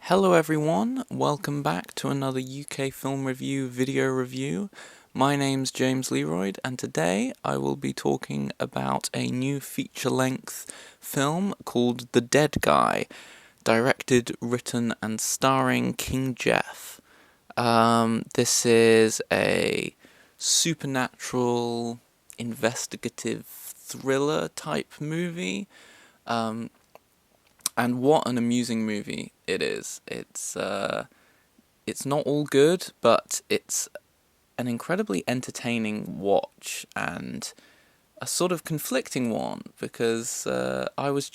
Hello everyone, welcome back to another UK film review video review. My name's James Learoyd and today I will be talking about a new feature-length film called The Dead Guy, directed, written and starring King Jeff. This is a supernatural, investigative thriller type movie. And what an amusing movie it is. It's not all good, but it's an incredibly entertaining watch and a sort of conflicting one because I was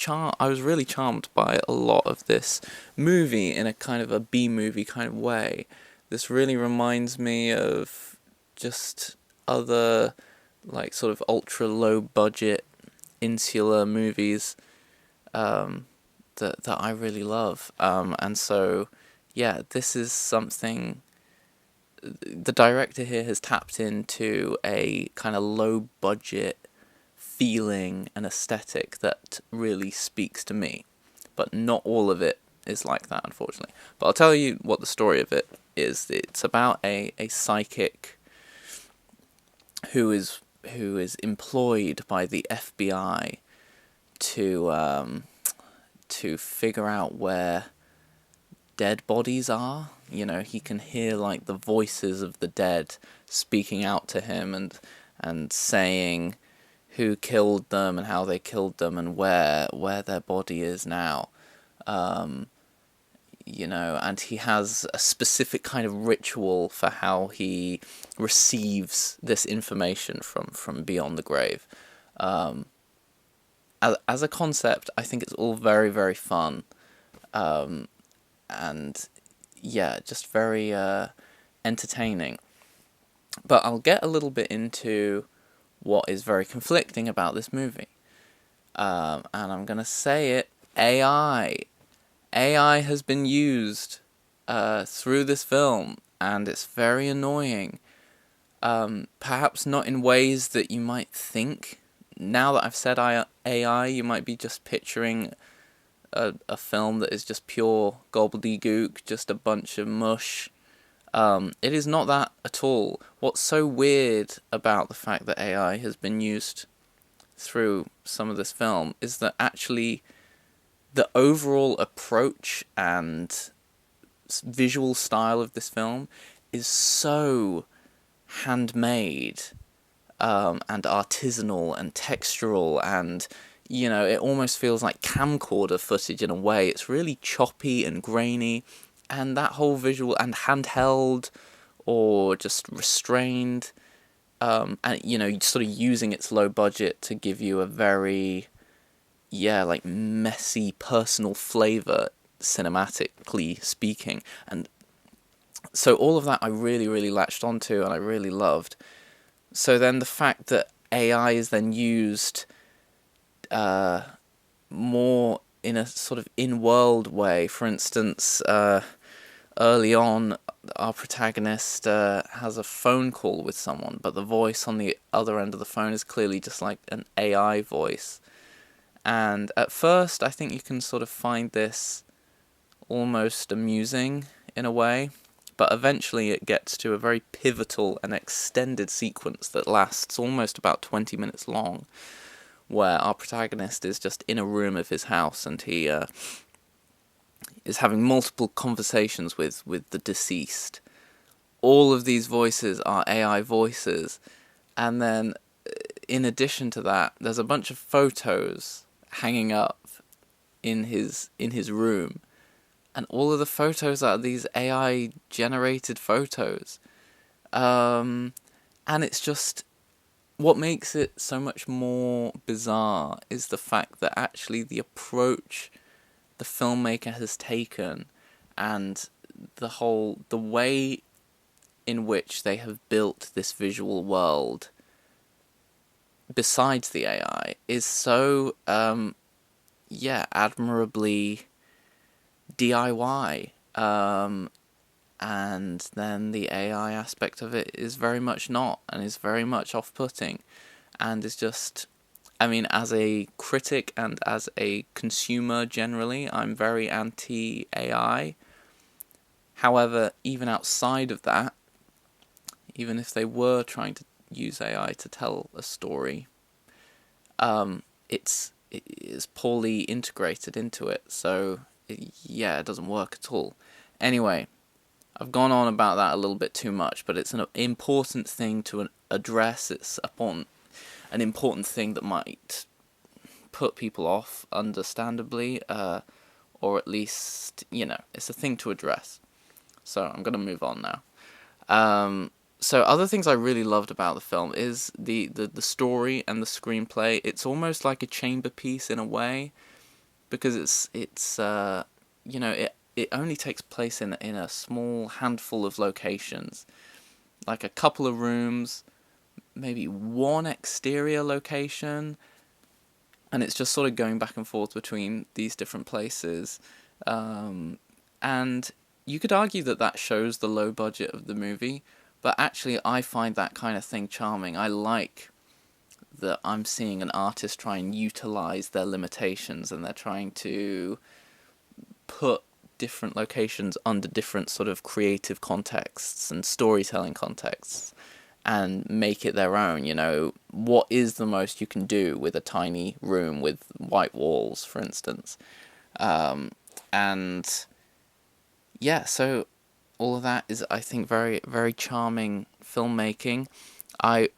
really charmed by a lot of this movie in a kind of a B-movie kind of way. This really reminds me of just other like sort of ultra low budget insular movies that I really love. And so yeah, this is something the director here has tapped into, a kind of low budget feeling and aesthetic that really speaks to me. But not all of it is like that, unfortunately. But I'll tell you what the story of it is. It's about a psychic who is employed by the FBI to figure out where dead bodies are. You know, he can hear like the voices of the dead speaking out to him and saying who killed them and how they killed them and where their body is now. You know, and he has a specific kind of ritual for how he receives this information from beyond the grave. As a concept, I think it's all very, very fun. And yeah, just very entertaining. But I'll get a little bit into what is very conflicting about this movie. And I'm going to say it, AI. AI has been used through this film, and it's very annoying. Perhaps not in ways that you might think. Now that I've said AI, you might be just picturing a film that is just pure gobbledygook, just a bunch of mush. It is not that at all. What's so weird about the fact that AI has been used through some of this film is that actually the overall approach and visual style of this film is so handmade and artisanal and textural, and you know, it almost feels like camcorder footage in a way. It's really choppy and grainy, and that whole visual, and handheld or just restrained, and you know, sort of using its low budget to give you a very, yeah, like messy personal flavour, cinematically speaking. And so all of that I really, really latched onto and I really loved. So then the fact that AI is then used more in a sort of in-world way. For instance, early on, our protagonist has a phone call with someone, but the voice on the other end of the phone is clearly just like an AI voice. And at first, I think you can sort of find this almost amusing in a way, but eventually it gets to a very pivotal and extended sequence that lasts almost about 20 minutes long, where our protagonist is just in a room of his house and he is having multiple conversations with the deceased. All of these voices are AI voices, and then in addition to that, there's a bunch of photos hanging up in his room, and all of the photos are these AI generated photos. And it's just, what makes it so much more bizarre is the fact that actually the approach the filmmaker has taken and the way in which they have built this visual world besides the AI is so admirably DIY. And then the AI aspect of it is very much not, and is very much off-putting, and is just, I mean, as a critic and as a consumer generally, I'm very anti-AI. However, even outside of that, even if they were trying to use AI to tell a story, it is poorly integrated into it, so it doesn't work at all. Anyway, I've gone on about that a little bit too much, but it's an important thing to address. It's upon an important thing that might put people off, understandably, or at least, it's a thing to address. So I'm going to move on now. So other things I really loved about the film is the story and the screenplay. It's almost like a chamber piece in a way, because it's it only takes place in a small handful of locations, like a couple of rooms, maybe one exterior location, and it's just sort of going back and forth between these different places, and you could argue that shows the low budget of the movie, but actually I find that kind of thing charming. I like that I'm seeing an artist try and utilize their limitations, and they're trying to put different locations under different sort of creative contexts and storytelling contexts, and make it their own. What is the most you can do with a tiny room with white walls, for instance? And yeah, so all of that is, I think, very, very charming filmmaking. I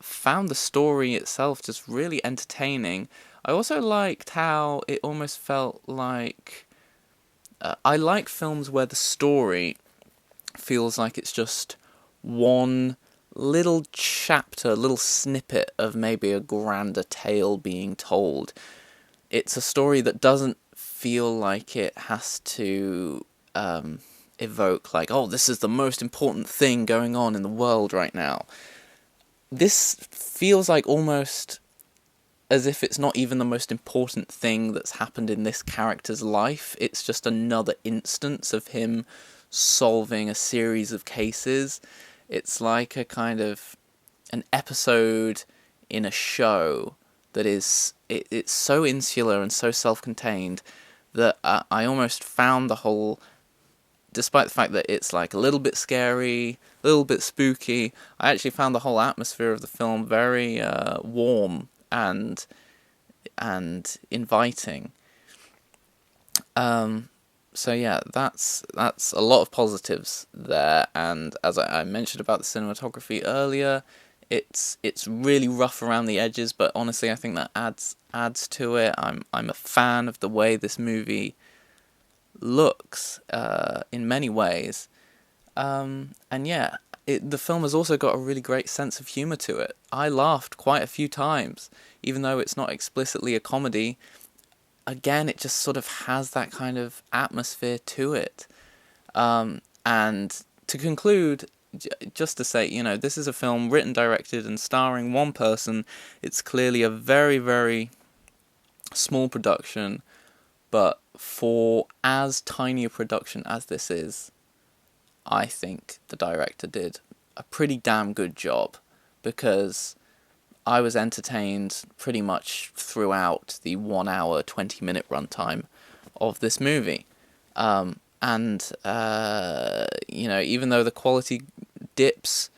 found the story itself just really entertaining. I also liked how it almost felt like... I like films where the story feels like it's just one little chapter, little snippet of maybe a grander tale being told. It's a story that doesn't feel like it has to evoke, like, oh, this is the most important thing going on in the world right now. This feels like almost as if it's not even the most important thing that's happened in this character's life. It's just another instance of him solving a series of cases. It's like a kind of an episode in a show that is... It's so insular and so self-contained that I almost found the whole... Despite the fact that it's like a little bit scary, a little bit spooky, I actually found the whole atmosphere of the film very warm and inviting. So yeah, that's a lot of positives there, and as I mentioned about the cinematography earlier, it's really rough around the edges, but honestly I think that adds to it. I'm a fan of the way this movie looks in many ways, and yeah, the film has also got a really great sense of humour to it. I laughed quite a few times, even though it's not explicitly a comedy. Again, it just sort of has that kind of atmosphere to it. And to conclude, just to say, this is a film written, directed, and starring one person. It's clearly a very, very small production, but for as tiny a production as this is, I think the director did a pretty damn good job, because I was entertained pretty much throughout the 1 hour, 20-minute runtime of this movie. And even though the quality dips,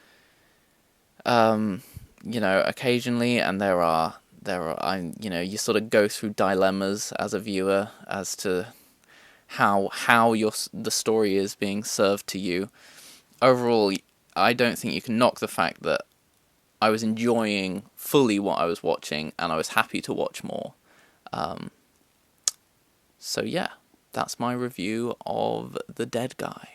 occasionally, and you sort of go through dilemmas as a viewer as to how the story is being served to you. Overall, I don't think you can knock the fact that I was enjoying fully what I was watching, and I was happy to watch more. So yeah, that's my review of The Dead Guy.